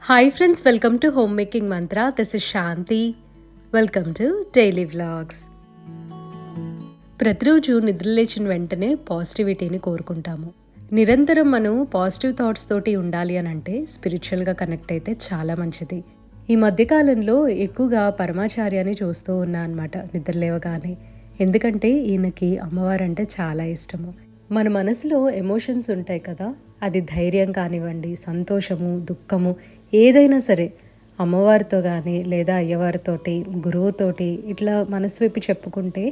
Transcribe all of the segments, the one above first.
Hi friends, welcome to Homemaking Mantra. This is Shanti. Welcome to Daily Vlogs. ప్రతిరోజు నిద్రలేచిన వెంటనే పాజిటివిటీని కోరుకుంటాము. నిరంతరం మనం positive thoughts తోటి ఉండాలి అని అంటే స్పిరిచువల్గా కనెక్ట్ అయితే చాలా మంచిది. ఈ మధ్యకాలంలో ఎక్కువగా పరమాచార్యాన్ని చూస్తూ ఉన్నా అనమాట నిద్రలేవగానే. ఎందుకంటే ఈయనకి అమ్మవారంటే చాలా ఇష్టము. మన మనసులో ఎమోషన్స్ ఉంటాయి కదా, అది ధైర్యం కానివ్వండి, సంతోషము, దుఃఖము, ఏదైనా సరే అమ్మవారితో కానీ లేదా అయ్యవారితోటి, గురువుతోటి ఇట్లా మనసు విప్పి చెప్పుకుంటే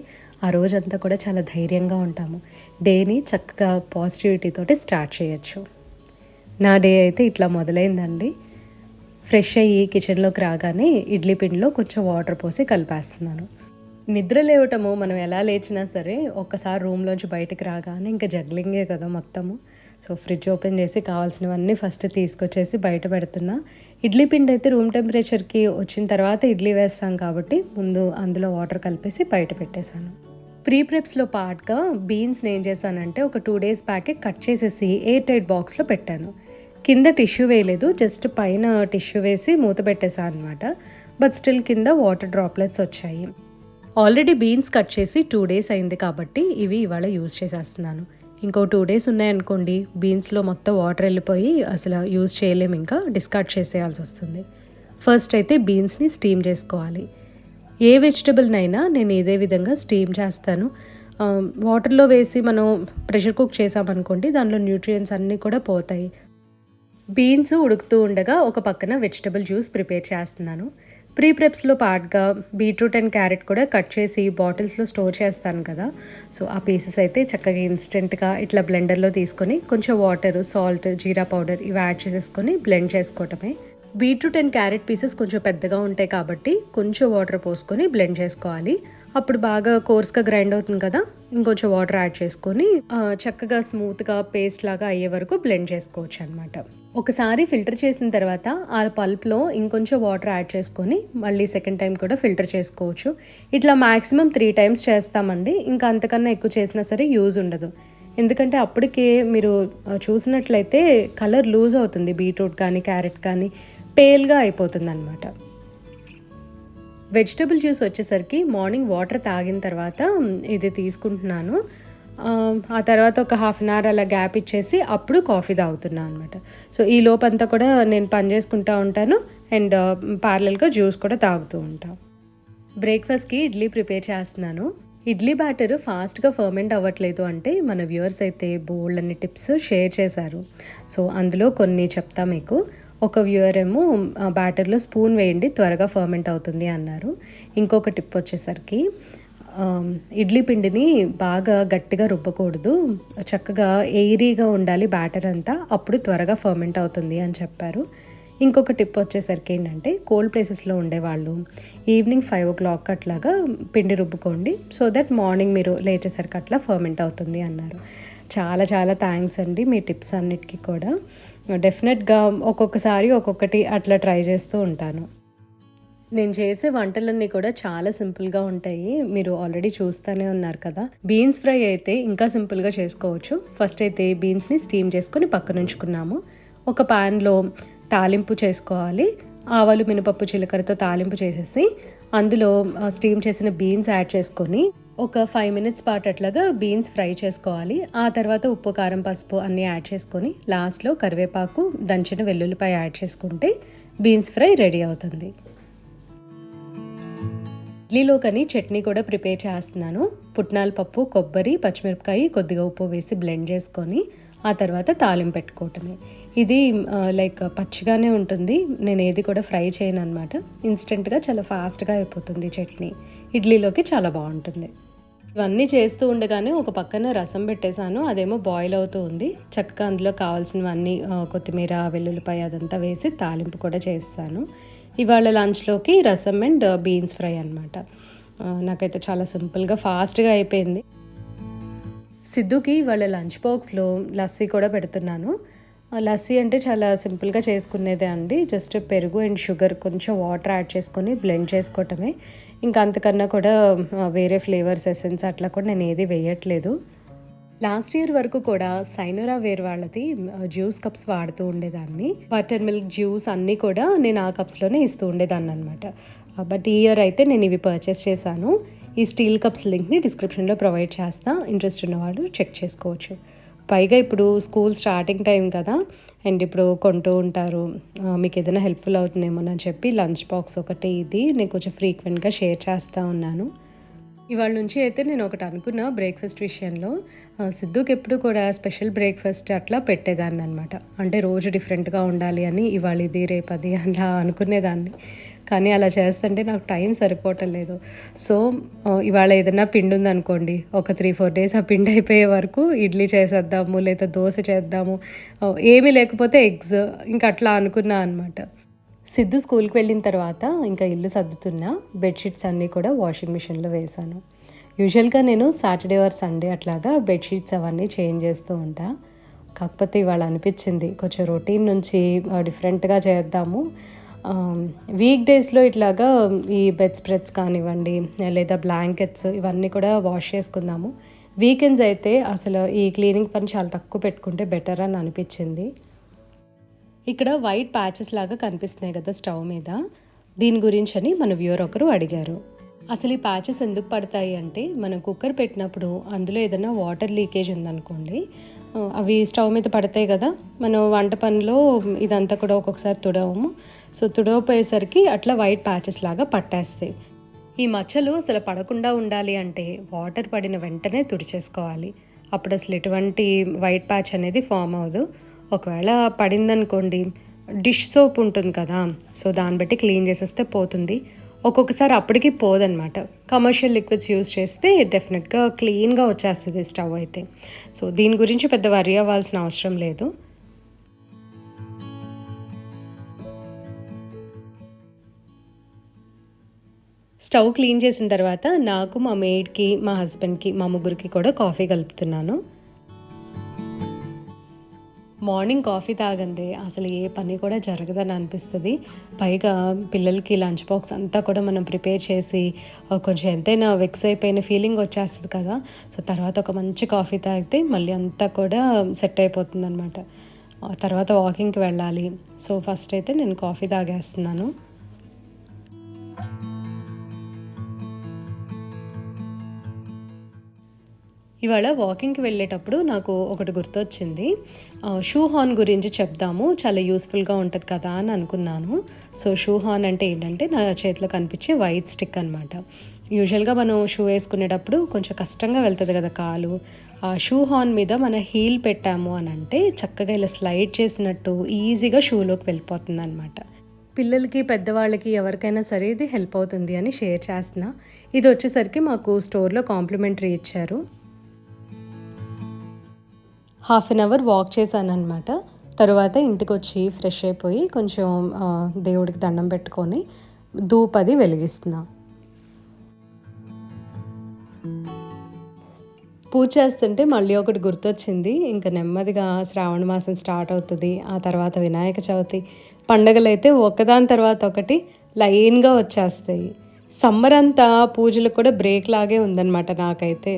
ఆ రోజంతా కూడా చాలా ధైర్యంగా ఉంటాము. డేని చక్కగా పాజిటివిటీతోటి స్టార్ట్ చేయొచ్చు. నా డే అయితే ఇట్లా మొదలైందండి. ఫ్రెష్ అయ్యి కిచెన్లోకి రాగానే ఇడ్లీ పిండిలో కొంచెం వాటర్ పోసి కలిపేస్తున్నాను. నిద్ర లేవటము మనం ఎలా లేచినా సరే ఒక్కసారి రూమ్లోంచి బయటకు రాగానే ఇంకా జగ్లింగే కదా మొత్తము. సో ఫ్రిడ్జ్ ఓపెన్ చేసి కావాల్సినవన్నీ ఫస్ట్ తీసుకొచ్చేసి బయట పెడుతున్నా. ఇడ్లీ పిండి అయితే రూమ్ టెంపరేచర్కి వచ్చిన తర్వాత ఇడ్లీ వేస్తాం కాబట్టి ముందు అందులో వాటర్ కలిపేసి బయట పెట్టేశాను. ప్రీ ప్రెప్స్లో పార్ట్గా బీన్స్ని ఏం చేశానంటే ఒక 2 days బ్యాకే కట్ చేసేసి ఎయిర్ టైట్ బాక్స్లో పెట్టాను. కింద టిష్యూ వేయలేదు, జస్ట్ పైన టిష్యూ వేసి మూత పెట్టేశాను అనమాట. బట్ స్టిల్ కింద వాటర్ డ్రాప్లెట్స్ వచ్చాయి. ఆల్రెడీ బీన్స్ కట్ చేసి 2 days అయింది కాబట్టి ఇవి ఇవాళ యూజ్ చేసేస్తున్నాను. ఇంకో 2 days ఉన్నాయనుకోండి, బీన్స్లో మొత్తం వాటర్ వెళ్ళిపోయి అసలు యూజ్ చేయలేము, ఇంకా డిస్కార్డ్ చేసేయాల్సి వస్తుంది. ఫస్ట్ అయితే బీన్స్ని స్టీమ్ చేసుకోవాలి. ఏ వెజిటబుల్నైనా నేను ఇదే విధంగా స్టీమ్ చేస్తాను. వాటర్లో వేసి మనం ప్రెషర్ కుక్ చేసామనుకోండి, దానిలో న్యూట్రియంట్స్ అన్నీ కూడా పోతాయి. బీన్స్ ఉడుకుతూ ఉండగా ఒక పక్కన వెజిటబుల్ జ్యూస్ ప్రిపేర్ చేస్తున్నాను. ప్రీ ప్రెప్స్లో పార్ట్గా బీట్రూట్ అండ్ క్యారెట్ కూడా కట్ చేసి బాటిల్స్లో స్టోర్ చేస్తాను కదా, సో ఆ పీసెస్ అయితే చక్కగా ఇన్స్టెంట్గా ఇట్లా బ్లెండర్లో తీసుకొని కొంచెం వాటర్, సాల్ట్, జీరా పౌడర్ ఇవి యాడ్ చేసేసుకొని బ్లెండ్ చేసుకోవటమే. బీట్రూట్ అండ్ క్యారెట్ పీసెస్ కొంచెం పెద్దగా ఉంటాయి కాబట్టి కొంచెం వాటర్ పోసుకొని బ్లెండ్ చేసుకోవాలి. అప్పుడు బాగా కోర్స్గా గ్రైండ్ అవుతుంది కదా, ఇంకొంచెం వాటర్ యాడ్ చేసుకొని చక్కగా స్మూత్గా పేస్ట్ లాగా అయ్యే వరకు బ్లెండ్ చేసుకోవచ్చు అనమాట. ఒకసారి ఫిల్టర్ చేసిన తర్వాత ఆ పల్ప్లో ఇంకొంచెం వాటర్ యాడ్ చేసుకొని మళ్ళీ సెకండ్ టైం కూడా ఫిల్టర్ చేసుకోవచ్చు. ఇట్లా మ్యాక్సిమం 3 times చేస్తామండి. ఇంకా అంతకన్నా ఎక్కువ చేసినా సరే యూజ్ ఉండదు. ఎందుకంటే అప్పటికే మీరు చూసినట్లయితే కలర్ లూజ్ అవుతుంది, బీట్రూట్ కానీ క్యారెట్ కానీ పేల్గా అయిపోతుంది అనమాట. వెజిటబుల్ జ్యూస్ వచ్చేసరికి మార్నింగ్ వాటర్ తాగిన తర్వాత ఇది తీసుకుంటున్నాను. ఆ తర్వాత ఒక 1/2 hour అలా గ్యాప్ ఇచ్చేసి అప్పుడు కాఫీ తాగుతున్నాను అనమాట. సో ఈ లోపంతా కూడా నేను పని చేసుకుంటూ ఉంటాను అండ్ ప్యారలల్గా జ్యూస్ కూడా తాగుతూ ఉంటాను. బ్రేక్ఫాస్ట్కి ఇడ్లీ ప్రిపేర్ చేస్తున్నాను. ఇడ్లీ బ్యాటర్ ఫాస్ట్గా ఫర్మెంట్ అవ్వట్లేదు అంటే మన వ్యూవర్స్ అయితే బోల్డ్ అన్ని టిప్స్ షేర్ చేశారు. సో అందులో కొన్ని చెప్తా మీకు. ఒక వ్యూవర్ ఏమో బ్యాటర్లో స్పూన్ వేయండి త్వరగా ఫర్మెంట్ అవుతుంది అన్నారు. ఇంకొక టిప్ వచ్చేసరికి ఇడ్లీ పిండిని బాగా గట్టిగా రుబ్బకూడదు, చక్కగా ఎయిరీగా ఉండాలి బ్యాటర్ అంతా, అప్పుడు త్వరగా ఫర్మెంట్ అవుతుంది అని చెప్పారు. ఇంకొక టిప్ వచ్చేసరికి ఏంటంటే కోల్డ్ ప్లేసెస్లో ఉండేవాళ్ళు ఈవినింగ్ 5 o'clock అట్లాగా పిండి రుబ్బుకోండి, సో దట్ మార్నింగ్ మీరు లేచేసరికి అట్లా ఫర్మెంట్ అవుతుంది అన్నారు. చాలా చాలా థ్యాంక్స్ అండి మీ టిప్స్ అన్నిటికీ కూడా. డెఫినెట్గా ఒక్కొక్కసారి ఒక్కొక్కటి అట్లా ట్రై చేస్తూ ఉంటాను. నేను చేసే వంటలన్నీ కూడా చాలా సింపుల్గా ఉంటాయి, మీరు ఆల్రెడీ చూస్తూనే ఉన్నారు కదా. బీన్స్ ఫ్రై అయితే ఇంకా సింపుల్గా చేసుకోవచ్చు. ఫస్ట్ అయితే బీన్స్ని స్టీమ్ చేసుకొని పక్కన ఉంచుకున్నాము. ఒక ప్యాన్లో తాలింపు చేసుకోవాలి. ఆవాలు, మినపప్పు, జీలకర్రతో తాలింపు చేసేసి అందులో స్టీమ్ చేసిన బీన్స్ యాడ్ చేసుకొని ఒక 5 minutes పాటు అట్లాగా బీన్స్ ఫ్రై చేసుకోవాలి. ఆ తర్వాత ఉప్పు, కారం, పసుపు అన్నీ యాడ్ చేసుకొని లాస్ట్లో కరివేపాకు, దంచిన వెల్లుల్లిపాయ యాడ్ చేసుకుంటే బీన్స్ ఫ్రై రెడీ అవుతుంది. ఇడ్లీలోకని చట్నీ కూడా ప్రిపేర్ చేస్తున్నాను. పుట్నాల పప్పు, కొబ్బరి, పచ్చిమిరపకాయ, కొద్దిగా ఉప్పు వేసి బ్లెండ్ చేసుకొని ఆ తర్వాత తాలింపు పెట్టుకోవటమే. ఇది లైక్ పచ్చిగానే ఉంటుంది, నేను ఏది కూడా ఫ్రై చేయను అనమాట. ఇన్స్టెంట్గా చాలా ఫాస్ట్గా అయిపోతుంది చట్నీ. ఇడ్లీలోకి చాలా బాగుంటుంది. ఇవన్నీ చేస్తూ ఉండగానే ఒక పక్కన రసం పెట్టేశాను, అదేమో బాయిల్ అవుతూ ఉంది. చక్కగా అందులో కావాల్సినవన్నీ కొత్తిమీర, వెల్లుల్లిపాయ అదంతా వేసి తాలింపు కూడా చేస్తాను. ఇవాళ లంచ్లోకి రసం అండ్ బీన్స్ ఫ్రై అనమాట. నాకైతే చాలా సింపుల్గా ఫాస్ట్గా అయిపోయింది. సిద్ధుకి ఇవాళ లంచ్ బాక్స్లో లస్సీ కూడా పెడుతున్నాను. లస్సీ అంటే చాలా సింపుల్గా చేసుకునేదే అండి. జస్ట్ పెరుగు అండ్ షుగర్, కొంచెం వాటర్ యాడ్ చేసుకొని బ్లెండ్ చేసుకోవటమే. ఇంకా అంతకన్నా కూడా వేరే ఫ్లేవర్స్, ఎసెన్స్ అట్లా కూడా నేను ఏది వేయట్లేదు. లాస్ట్ ఇయర్ వరకు కూడా సైనోరా వేర్ వాళ్ళది జ్యూస్ కప్స్ వాడుతూ ఉండేదాన్ని. బటర్ మిల్క్ జ్యూస్ అన్నీ కూడా నేను ఆ కప్స్లోనే ఇస్తూ ఉండేదాన్ని అనమాట. బట్ ఈ ఇయర్ అయితే నేను ఇవి పర్చేస్ చేశాను. ఈ స్టీల్ కప్స్ లింక్ని డిస్క్రిప్షన్లో ప్రొవైడ్ చేస్తా, ఇంట్రెస్ట్ ఉన్నవాళ్ళు చెక్ చేసుకోవచ్చు. పైగా ఇప్పుడు స్కూల్ స్టార్టింగ్ టైం కదా, అండ్ ఇప్పుడు కొంటూ ఉంటారు, మీకు ఏదైనా హెల్ప్ఫుల్ అవుతుందేమోనని చెప్పి లంచ్ బాక్స్ ఒకటి ఇది నేను కొంచెం ఫ్రీక్వెంట్గా షేర్ చేస్తూ ఉన్నాను. ఇవాళ నుంచి అయితే నేను ఒకటి అనుకున్న బ్రేక్ఫాస్ట్ విషయంలో, సిద్ధుకి ఎప్పుడు కూడా స్పెషల్ బ్రేక్ఫాస్ట్ అట్లా పెట్టేదాన్ని అనమాట. అంటే రోజు డిఫరెంట్గా ఉండాలి అని, ఇవాళ ఇది రేపు అది అలా అనుకునేదాన్ని. కానీ అలా చేస్తుంటే నాకు టైం సరిపోవటం లేదు. సో ఇవాళ ఏదైనా పిండి ఉందనుకోండి, ఒక 3-4 డేస్ ఆ పిండి అయిపోయే వరకు ఇడ్లీ చేసేద్దాము, లేదా దోశ చేద్దాము, ఏమీ లేకపోతే ఎగ్స్, ఇంకా అట్లా అనుకున్నా అనమాట. సిద్ధు స్కూల్కి వెళ్ళిన తర్వాత ఇంకా ఇల్లు సర్దుతున్నా, బెడ్షీట్స్ అన్నీ కూడా వాషింగ్ మిషన్లో వేశాను. యూజువల్గా నేను సాటర్డే ఆర్ సండే అట్లాగా బెడ్షీట్స్ అవన్నీ చేంజ్ చేస్తూ ఉంటా. కాకపోతే ఇవాళ అనిపించింది కొంచెం రొటీన్ నుంచి డిఫరెంట్గా చేద్దాము. వీక్ డేస్లో ఇట్లాగా ఈ బెడ్ స్ప్రెడ్స్ కానివ్వండి, లేదా బ్లాంకెట్స్ ఇవన్నీ కూడా వాష్ చేసుకుందాము. వీకెండ్స్ అయితే అసలు ఈ క్లీనింగ్ పని చాలా తక్కువ పెట్టుకుంటే బెటర్ అని అనిపించింది. ఇక్కడ వైట్ ప్యాచెస్ లాగా కనిపిస్తున్నాయి కదా స్టవ్ మీద, దీని గురించి అని మన వ్యూవర్ ఒకరు అడిగారు. అసలు ఈ ప్యాచెస్ ఎందుకు పడతాయి అంటే, మనం కుక్కర్ పెట్టినప్పుడు అందులో ఏదైనా వాటర్ లీకేజ్ ఉందనుకోండి, అవి స్టవ్ మీద పడతాయి కదా, మనం వంట పనిలో ఇదంతా కూడా ఒక్కొక్కసారి తుడవము. సో తుడవపోయేసరికి అట్లా వైట్ ప్యాచెస్ లాగా పట్టేస్తాయి. ఈ మచ్చలు అసలు పడకుండా ఉండాలి అంటే వాటర్ పడిన వెంటనే తుడిచేసుకోవాలి. అప్పుడు అసలు ఎటువంటి వైట్ ప్యాచ్ అనేది ఫామ్ అవ్వదు. ఒకవేళ పడిందనుకోండి, డిష్ సోప్ ఉంటుంది కదా, సో దాన్ని బట్టి క్లీన్ చేసేస్తే పోతుంది. ఒక్కొక్కసారి అప్పటికి పోదనమాట. కమర్షియల్ లిక్విడ్స్ యూజ్ చేస్తే డెఫినెట్గా క్లీన్గా వచ్చేస్తుంది స్టవ్ అయితే. సో దీని గురించి పెద్ద వరి అవ్వాల్సిన అవసరం లేదు. స్టవ్ క్లీన్ చేసిన తర్వాత నాకు, మా మేడ్కి, మా హస్బెండ్కి, మా ముగ్గురికి కూడా కాఫీ కలుపుతున్నాను. మార్నింగ్ కాఫీ తాగందే అసలు ఏ పని కూడా జరగదని అనిపిస్తుంది. పైగా పిల్లలకి లంచ్ బాక్స్ అంతా కూడా మనం ప్రిపేర్ చేసి కొంచెం ఎంతైనా వెక్స్ అయిపోయిన ఫీలింగ్ వచ్చేస్తుంది కదా. సో తర్వాత ఒక మంచి కాఫీ తాగితే మళ్ళీ అంతా కూడా సెట్ అయిపోతుంది అనమాట. తర్వాత వాకింగ్కి వెళ్ళాలి. సో ఫస్ట్ అయితే నేను కాఫీ తాగేస్తున్నాను. ఇవాళ వాకింగ్కి వెళ్ళేటప్పుడు నాకు ఒకటి గుర్తొచ్చింది. షూ హార్న్ గురించి చెప్దాము, చాలా యూస్ఫుల్గా ఉంటుంది కదా అని అనుకున్నాను. సో షూ హార్న్ అంటే ఏంటంటే, నా చేతిలో కనిపించే వైట్ స్టిక్ అనమాట. యూజువల్గా మనం షూ వేసుకునేటప్పుడు కొంచెం కష్టంగా వెళ్తుంది కదా కాలు. ఆ షూ హార్న్ మీద మన హీల్ పెట్టాము అని అంటే చక్కగా ఇలా స్లైడ్ చేసినట్టు ఈజీగా షూలోకి వెళ్ళిపోతుంది అనమాట. పిల్లలకి, పెద్దవాళ్ళకి ఎవరికైనా సరే ఇది హెల్ప్ అవుతుంది అని షేర్ చేస్తున్నా. ఇది వచ్చేసరికి మాకు స్టోర్లో కాంప్లిమెంటరీ ఇచ్చారు. 1/2 అవర్ వాక్ చేశాను అనమాట. తర్వాత ఇంటికి వచ్చి ఫ్రెష్ అయిపోయి కొంచెం దేవుడికి దండం పెట్టుకొని ధూపది వెలిగిస్తున్నా. పూజ చేస్తుంటే మళ్ళీ ఒకటి గుర్తొచ్చింది. ఇంకా నెమ్మదిగా శ్రావణ మాసం స్టార్ట్ అవుతుంది. ఆ తర్వాత వినాయక చవితి పండగలు అయితే ఒకదాని తర్వాత ఒకటి లైన్గా వచ్చేస్తాయి. సమ్మర్ అంతా పూజలకు కూడా బ్రేక్ లాగే ఉందన్నమాట నాకైతే.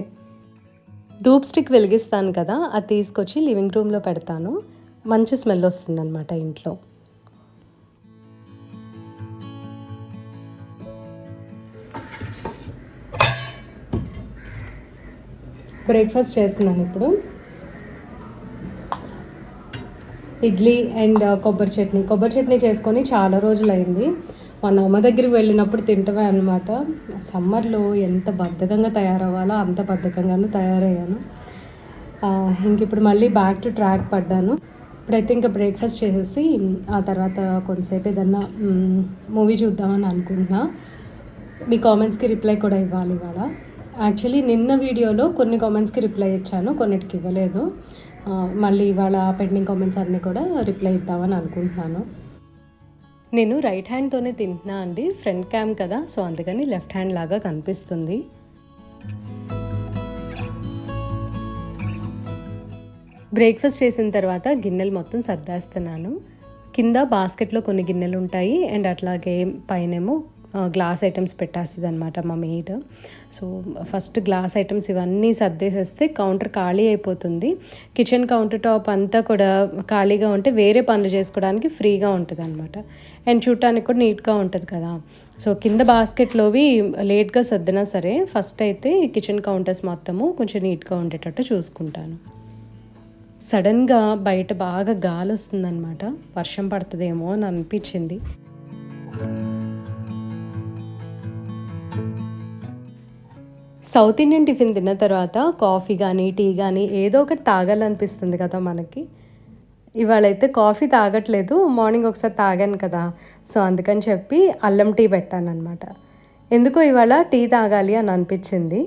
ధూప్ స్టిక్ వెలిగిస్తాను కదా, అది తీసుకొచ్చి లివింగ్ రూమ్లో పెడతాను. మంచి స్మెల్ వస్తుందన్నమాట ఇంట్లో. బ్రేక్ఫాస్ట్ చేస్తున్నాను ఇప్పుడు. ఇడ్లీ అండ్ కొబ్బరి చట్నీ చేసుకొని చాలా రోజులు అయింది. మా అమ్మ దగ్గరికి వెళ్ళినప్పుడు తింటవే అనమాట. సమ్మర్లో ఎంత బద్ధకంగా తయారవ్వాలో అంత బద్ధకంగానూ తయారయ్యాను. ఇంక ఇప్పుడు మళ్ళీ బ్యాక్ టు ట్రాక్ పడ్డాను. ఇప్పుడైతే ఇంకా బ్రేక్ఫాస్ట్ చేసేసి ఆ తర్వాత కొంతసేపు ఏదన్నా మూవీ చూద్దామని అనుకుంటున్నా. మీ కామెంట్స్కి రిప్లై కూడా ఇవ్వాలి ఇవాళ. యాక్చువల్లీ నిన్న వీడియోలో కొన్ని కామెంట్స్కి రిప్లై ఇచ్చాను, కొన్నిటికి ఇవ్వలేదు. మళ్ళీ ఇవాళ పెండింగ్ కామెంట్స్ అన్నీ కూడా రిప్లై ఇద్దామని అనుకుంటున్నాను. నేను రైట్ హ్యాండ్తోనే తింటున్నా అండి, ఫ్రంట్ క్యామ్ కదా, సో అందుకని లెఫ్ట్ హ్యాండ్ లాగా కనిపిస్తుంది. బ్రేక్ఫాస్ట్ చేసిన తర్వాత గిన్నెలు మొత్తం సర్దేస్తున్నాను. కింద బాస్కెట్లో కొన్ని గిన్నెలు ఉంటాయి, అండ్ అట్లాగే పైనేమో గ్లాస్ ఐటమ్స్ పెట్టేస్తుంది అనమాట మా maid. So first glass items ఇవన్నీ సర్దేసేస్తే కౌంటర్ ఖాళీ అయిపోతుంది. కిచెన్ కౌంటర్ టాప్ అంతా కూడా ఖాళీగా ఉంటే వేరే పనులు చేసుకోవడానికి ఫ్రీగా ఉంటుంది అనమాట. అండ్ చూడటానికి కూడా నీట్గా ఉంటుంది కదా. సో కింద బాస్కెట్లోవి లేట్గా సర్దినా సరే ఫస్ట్ అయితే కిచెన్ కౌంటర్స్ మొత్తము కొంచెం నీట్గా ఉండేటట్టు చూసుకుంటాను. సడన్గా బయట బాగా గాలి వస్తుందన్నమాట. వర్షం పడుతుందేమో అని అనిపించింది. సౌత్ ఇండియన్ టిఫిన్ తిన్న తర్వాత కాఫీ కానీ టీ కానీ ఏదో ఒకటి తాగాలనిపిస్తుంది కదా మనకి. ఇవాళైతే కాఫీ తాగట్లేదు, మార్నింగ్ ఒకసారి తాగాను కదా, సో అందుకని చెప్పి అల్లం టీ పెట్టాను అనమాట. ఎందుకో ఇవాళ టీ తాగాలి అని అనిపించింది.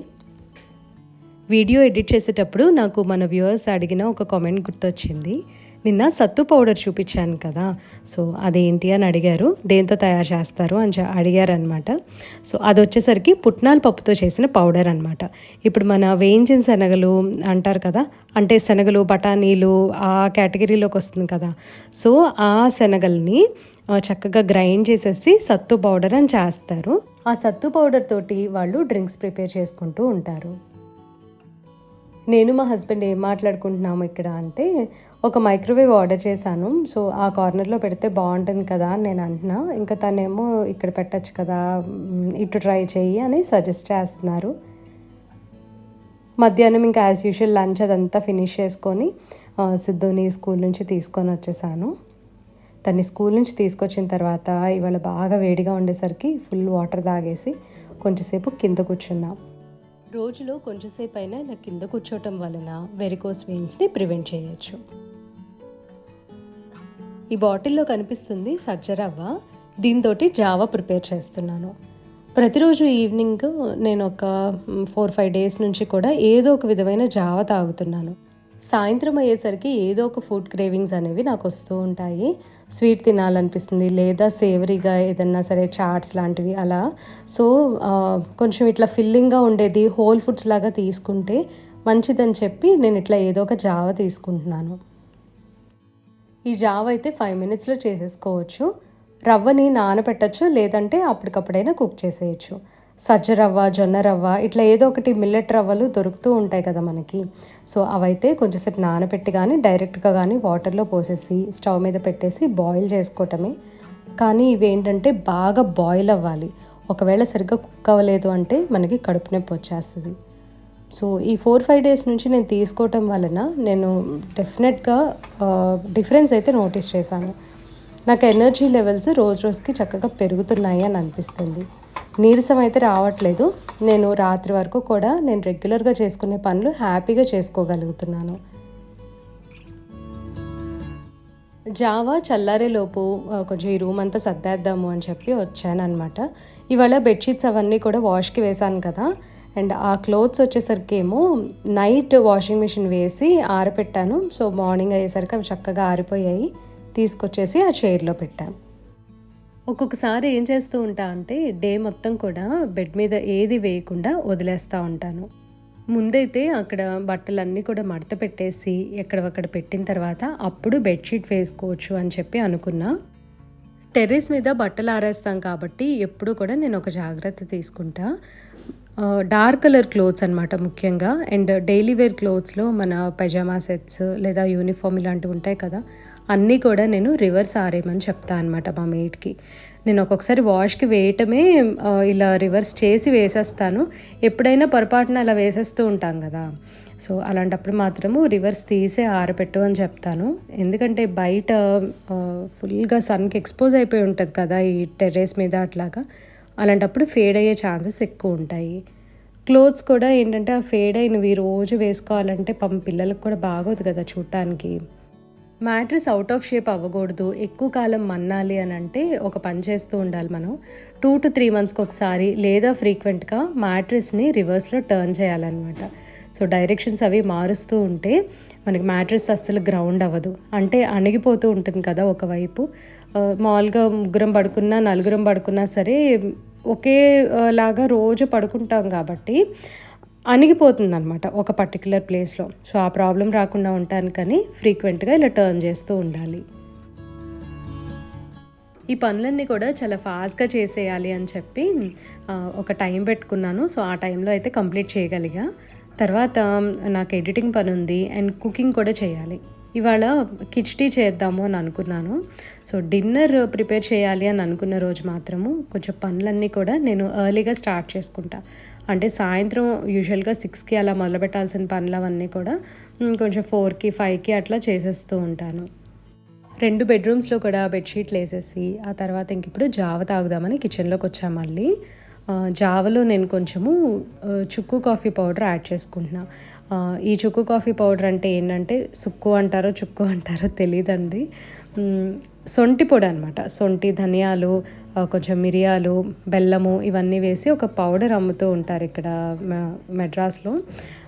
వీడియో ఎడిట్ చేసేటప్పుడు నాకు మన వ్యూవర్స్ అడిగిన ఒక కామెంట్ గుర్తొచ్చింది. నిన్న సత్తు పౌడర్ చూపించాను కదా, సో అదేంటి అని అడిగారు, దేంతో తయారు చేస్తారు అని అడిగారు అనమాట. సో అది వచ్చేసరికి పుట్నాల పప్పుతో చేసిన పౌడర్ అనమాట. ఇప్పుడు మన వేయించిన శనగలు అంటారు కదా, అంటే శనగలు బఠానీలు ఆ కేటగిరీలోకి వస్తుంది కదా. సో ఆ శనగల్ని చక్కగా గ్రైండ్ చేసేసి సత్తు పౌడర్ అని చేస్తారు. ఆ సత్తు పౌడర్ తోటి వాళ్ళు డ్రింక్స్ ప్రిపేర్ చేసుకుంటూ ఉంటారు. నేను మా హస్బెండ్ ఏం మాట్లాడుకుంటున్నాము ఇక్కడ అంటే, ఒక మైక్రోవేవ్ ఆర్డర్ చేశాను, సో ఆ కార్నర్లో పెడితే బాగుంటుంది కదా అని నేను అంటున్నా. ఇంకా తనేమో ఇక్కడ పెట్టచ్చు కదా, ఇటు ట్రై చెయ్యి అని సజెస్ట్ చేస్తున్నారు. మధ్యాహ్నం ఇంకా యాజ్ యూజువల్ లంచ్ అదంతా ఫినిష్ చేసుకొని సిద్ధుని స్కూల్ నుంచి తీసుకొని వచ్చేసాను. తన్ని స్కూల్ నుంచి తీసుకొచ్చిన తర్వాత ఇవాళ బాగా వేడిగా ఉండేసరికి ఫుల్ వాటర్ తాగేసి కొంచెంసేపు కింద కూర్చున్నాం. రోజులో కొంచెంసేపు అయినా ఇలా కింద కూర్చోవటం వలన వెరికోస్ వెయిన్స్ని ప్రివెంట్ చేయొచ్చు. ఈ బాటిల్లో కనిపిస్తుంది సజ్జరవ్వ, దీంతో జావా ప్రిపేర్ చేస్తున్నాను. ప్రతిరోజు ఈవినింగ్ నేను ఒక 4-5 డేస్ నుంచి కూడా ఏదో ఒక విధమైన జావా తాగుతున్నాను. సాయంత్రం అయ్యేసరికి ఏదో ఒక ఫుడ్ క్రేవింగ్స్ అనేవి నాకు వస్తూ ఉంటాయి. స్వీట్ తినాలనిపిస్తుంది, లేదా సేవరీగా ఏదన్నా సరే చాట్స్ లాంటివి అలా. సో కొంచెం ఇట్లా ఫిల్లింగ్గా ఉండేది హోల్ ఫుడ్స్ లాగా తీసుకుంటే మంచిదని చెప్పి నేను ఇట్లా ఏదో ఒక జావ తీసుకుంటున్నాను. ఈ జావ అయితే 5 మినిట్స్లో చేసేసుకోవచ్చు. రవ్వని నానబెట్టచ్చు, లేదంటే అప్పటికప్పుడైనా కుక్ చేసేయచ్చు. సజ్జ రవ్వ, జొన్న రవ్వ, ఇట్లా ఏదో ఒకటి మిల్లెట్ రవ్వలు దొరుకుతూ ఉంటాయి కదా మనకి. సో అవైతే కొంచెంసేపు నానబెట్టి కానీ డైరెక్ట్గా కానీ వాటర్లో పోసేసి స్టవ్ మీద పెట్టేసి బాయిల్ చేసుకోవటమే. కానీ ఇవేంటంటే బాగా బాయిల్ అవ్వాలి. ఒకవేళ సరిగ్గా కుక్ అవ్వలేదు అంటే మనకి కడుపు నొప్పి వచ్చేస్తుంది. సో ఈ 4-5 డేస్ నుంచి నేను తీసుకోవటం వలన నేను డెఫినెట్గా డిఫరెన్స్ అయితే నోటీస్ చేశాను. నాకు ఎనర్జీ లెవెల్స్ రోజు రోజుకి చక్కగా పెరుగుతున్నాయి అని అనిపిస్తుంది. నీరసం అయితే రావట్లేదు. నేను రాత్రి వరకు కూడా నేను రెగ్యులర్గా చేసుకునే పనులు హ్యాపీగా చేసుకోగలుగుతున్నాను. జావా చల్లారేలోపు కొంచెం ఈ రూమ్ అంతా సర్దేద్దాము అని చెప్పి వచ్చాను అనమాట. ఇవాళ బెడ్షీట్స్ అవన్నీ కూడా వాష్కి వేసాను కదా, అండ్ ఆ క్లోత్స్ వచ్చేసరికి ఏమో నైట్ వాషింగ్ మిషన్ వేసి ఆరపెట్టాను. సో మార్నింగ్ అయ్యేసరికి అవి చక్కగా ఆరిపోయాయి. తీసుకొచ్చేసి ఆ చైర్లో పెట్టాను. ఒక్కొక్కసారి ఏం చేస్తూ ఉంటా అంటే డే మొత్తం కూడా బెడ్ మీద ఏది వేయకుండా వదిలేస్తూ ఉంటాను. ముందైతే అక్కడ బట్టలన్నీ కూడా మడత పెట్టేసి ఎక్కడొక్కడ పెట్టిన తర్వాత అప్పుడు బెడ్షీట్ వేసుకోవచ్చు అని చెప్పి అనుకున్నా. టెర్రస్ మీద బట్టలు ఆరేస్తాం కాబట్టి ఎప్పుడు కూడా నేను ఒక జాగ్రత్త తీసుకుంటా. డార్క్ కలర్ క్లోత్స్ అనమాట ముఖ్యంగా. అండ్ డైలీ వేర్ క్లోత్స్లో మన పైజామా సెట్స్ లేదా యూనిఫామ్ ఇలాంటివి ఉంటాయి కదా, అన్నీ కూడా నేను రివర్స్ ఆరేయమని చెప్తాను అనమాట మా మేడ్కి. నేను ఒక్కొక్కసారి వాష్కి వేయటమే ఇలా రివర్స్ చేసి వేసేస్తాను. ఎప్పుడైనా పొరపాటున అలా వేసేస్తూ ఉంటాం కదా, సో అలాంటప్పుడు మాత్రము రివర్స్ తీసే ఆరపెట్టు అని చెప్తాను. ఎందుకంటే బయట ఫుల్గా సన్కి ఎక్స్పోజ్ అయిపోయి ఉంటుంది కదా ఈ టెర్రస్ మీద అట్లాగా. అలాంటప్పుడు ఫేడ్ అయ్యే ఛాన్సెస్ ఎక్కువ ఉంటాయి. క్లోత్స్ కూడా ఏంటంటే ఆ ఫేడ్ అయినవి రోజు వేసుకోవాలంటే పిల్లలకు కూడా బాగోదు కదా చూడటానికి. మ్యాట్రెస్ అవుట్ ఆఫ్ షేప్ అవ్వకూడదు, ఎక్కువ కాలం మన్నాలి అని అంటే ఒక పని చేస్తూ ఉండాలి మనం. 2 to 3 monthsకి ఒకసారి లేదా ఫ్రీక్వెంట్గా మ్యాట్రెస్ని రివర్స్లో టర్న్ చేయాలన్నమాట. సో డైరెక్షన్స్ అవి మారుస్తూ ఉంటే మనకి మ్యాట్రెస్ అస్సలు గ్రౌండ్ అవ్వదు, అంటే అణిగిపోతూ ఉంటుంది కదా ఒకవైపు. మామూలుగా 3 పడుకున్నా 4 పడుకున్నా సరే ఒకేలాగా రోజు పడుకుంటాం కాబట్టి అణిగిపోతుంది అనమాట ఒక పర్టికులర్ ప్లేస్లో. సో ఆ ప్రాబ్లం రాకుండా ఉండటానికని ఫ్రీక్వెంట్గా ఇలా టర్న్ చేస్తూ ఉండాలి. ఈ పనులన్నీ కూడా చాలా ఫాస్ట్గా చేసేయాలి అని చెప్పి ఒక టైం పెట్టుకున్నాను. సో ఆ టైంలో అయితే కంప్లీట్ చేయగలిగా. తర్వాత నాకు ఎడిటింగ్ పని ఉంది అండ్ కుకింగ్ కూడా చేయాలి. ఇవాళ కిచిడి చేద్దాము అని అనుకున్నాను. సో డిన్నర్ ప్రిపేర్ చేయాలి అని అనుకున్న రోజు మాత్రము కొంచెం పనులన్నీ కూడా నేను ఎర్లీగా స్టార్ట్ చేసుకుంటా. అంటే సాయంత్రం యూజువల్గా 6కి అలా మొదలుపెట్టాల్సిన పనులు అవన్నీ కూడా కొంచెం 4కి 5కి అట్లా చేసేస్తూ ఉంటాను. 2 బెడ్రూమ్స్లో కూడా బెడ్షీట్లు వేసేసి ఆ తర్వాత ఇంక ఇప్పుడు జావ తాగుదామని కిచెన్లోకి వచ్చాను మళ్ళీ. జావలో నేను కొంచెము చుక్కు కాఫీ పౌడర్ యాడ్ చేసుకుంటున్నా. ఈ చుక్కు కాఫీ పౌడర్ అంటే ఏంటంటే సుక్కు అంటారో చుక్కు అంటారో తెలీదండి. సొంటి పొడి అనమాట. సొంటి, ధనియాలు, కొంచెం మిరియాలు, బెల్లము ఇవన్నీ వేసి ఒక పౌడర్ అమ్ముతూ ఉంటారు ఇక్కడ మెడ్రాస్లో.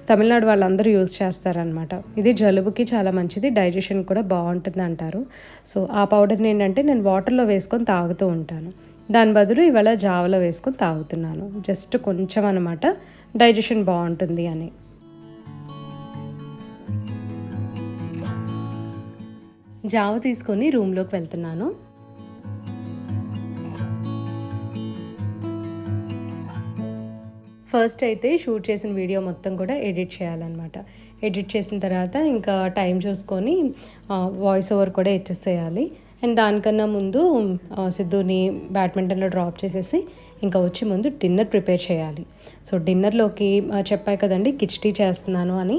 తమిళనాడు వాళ్ళందరూ యూజ్ చేస్తారనమాట. ఇది జలుబుకి చాలా మంచిది, డైజెషన్ కూడా బాగుంటుంది అంటారు. సో ఆ పౌడర్ని ఏంటంటే నేను వాటర్లో వేసుకొని తాగుతూ ఉంటాను. దాని బదులు ఇవాళ జావలో వేసుకొని తాగుతున్నాను. జస్ట్ కొంచెం అనమాట, డైజెషన్ బాగుంటుంది అని. జావ తీసుకొని రూమ్లోకి వెళ్తున్నాను. ఫస్ట్ అయితే షూట్ చేసిన వీడియో మొత్తం కూడా ఎడిట్ చేయాలన్నమాట. ఎడిట్ చేసిన తర్వాత ఇంకా టైం చూసుకొని వాయిస్ ఓవర్ కూడా ఇచ్చేసేయాలి. అండ్ దానికన్నా ముందు సిద్ధుని బ్యాడ్మింటన్లో డ్రాప్ చేసేసి ఇంకా వచ్చి ముందు డిన్నర్ ప్రిపేర్ చేయాలి. సో డిన్నర్లోకి చెప్పాయి కదండి కిచిడి చేస్తున్నాను అని.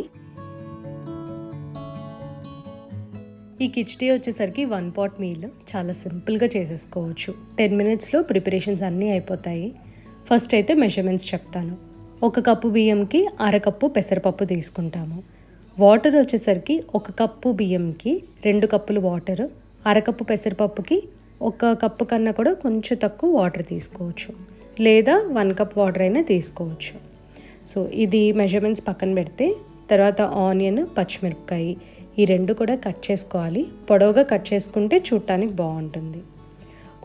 ఈ కిచిడి వచ్చేసరికి 1 పాట్ మీల్, చాలా సింపుల్గా చేసేసుకోవచ్చు. 10 మినిట్స్లో ప్రిపరేషన్స్ అన్నీ అయిపోతాయి. ఫస్ట్ అయితే మెజర్మెంట్స్ చెప్తాను. 1 కప్పు బియ్యంకి 1/2 కప్పు పెసరపప్పు తీసుకుంటాము. వాటర్ వచ్చేసరికి 1 కప్పు బియ్యంకి 2 కప్పులు వాటర్, 1/2 కప్పు పెసరపప్పుకి 1 కప్పు కన్నా కూడా కొంచెం తక్కువ వాటర్ తీసుకోవచ్చు, లేదా 1 కప్ వాటర్ అయినా తీసుకోవచ్చు. సో ఇది మెజర్మెంట్స్ పక్కన పెడితే తర్వాత ఆనియన్, పచ్చిమిరపకాయ ఈ 2 కూడా కట్ చేసుకోవాలి. పొడవుగా కట్ చేసుకుంటే చూడటానికి బాగుంటుంది.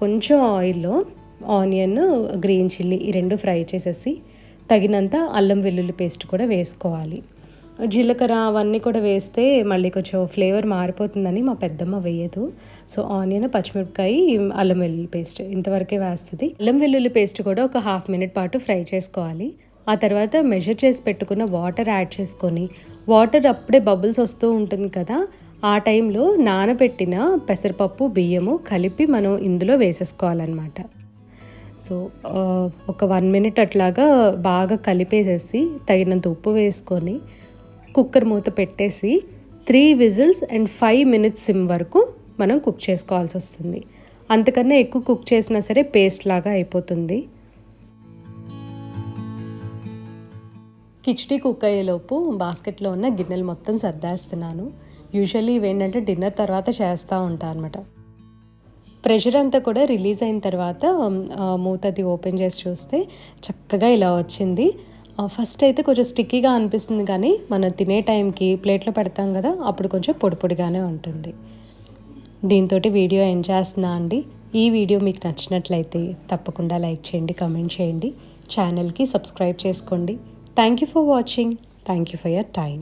కొంచెం ఆయిల్లో ఆనియన్, గ్రీన్ చిల్లీ ఈ 2 ఫ్రై చేసేసి తగినంత అల్లం వెల్లుల్లి పేస్ట్ కూడా వేసుకోవాలి. జీలకర్ర అవన్నీ కూడా వేస్తే మళ్ళీ కొంచెం ఫ్లేవర్ మారిపోతుందని మా పెద్దమ్మ వేయదు. సో ఆనియన్, పచ్చిమిరపకాయ, అల్లం వెల్లుల్లి పేస్ట్ ఇంతవరకే వేస్తుంది. అల్లం వెల్లుల్లి పేస్ట్ కూడా ఒక 1/2 మినిట్ పాటు ఫ్రై చేసుకోవాలి. ఆ తర్వాత మెజర్ చేసి పెట్టుకున్న వాటర్ యాడ్ చేసుకొని, వాటర్ అప్పుడే బబుల్స్ వస్తూ ఉంటుంది కదా, ఆ టైంలో నానబెట్టిన పెసరపప్పు, బియ్యము కలిపి మనం ఇందులో వేసేసుకోవాలన్నమాట. సో ఒక 1 మినిట్ అట్లాగా బాగా కలిపేసేసి తగినంత ఉప్పు వేసుకొని కుక్కర్ మూత పెట్టేసి 3 విజిల్స్ అండ్ 5 మినిట్స్ సిమ్ వరకు మనం కుక్ చేసుకోవాల్సి వస్తుంది. అంతకన్నా ఎక్కువ కుక్ చేసినా సరే పేస్ట్ లాగా అయిపోతుంది. కిచిడి కుక్ అయ్యేలోపు బాస్కెట్లో ఉన్న గిన్నెలు మొత్తం సర్దేస్తున్నాను. యూజువల్లీ ఇవేంటంటే డిన్నర్ తర్వాత చేస్తూ ఉంటాను అనమాట. ప్రెషర్ అంతా కూడా రిలీజ్ అయిన తర్వాత మూతది ఓపెన్ చేసి చూస్తే చక్కగా ఇలా వచ్చింది. ఫస్ట్ అయితే కొంచెం స్టిక్కీగా అనిపిస్తుంది, కానీ మనం తినే టైంకి ప్లేట్లో పెడతాం కదా, అప్పుడు కొంచెం పొడి పొడిగానే ఉంటుంది. దీంతో వీడియో ఎండ్ చేస్తున్నా అండి. ఈ వీడియో మీకు నచ్చినట్లయితే తప్పకుండా లైక్ చేయండి, కమెంట్ చేయండి, ఛానల్కి సబ్స్క్రైబ్ చేసుకోండి. Thank you for watching. Thank you for your time.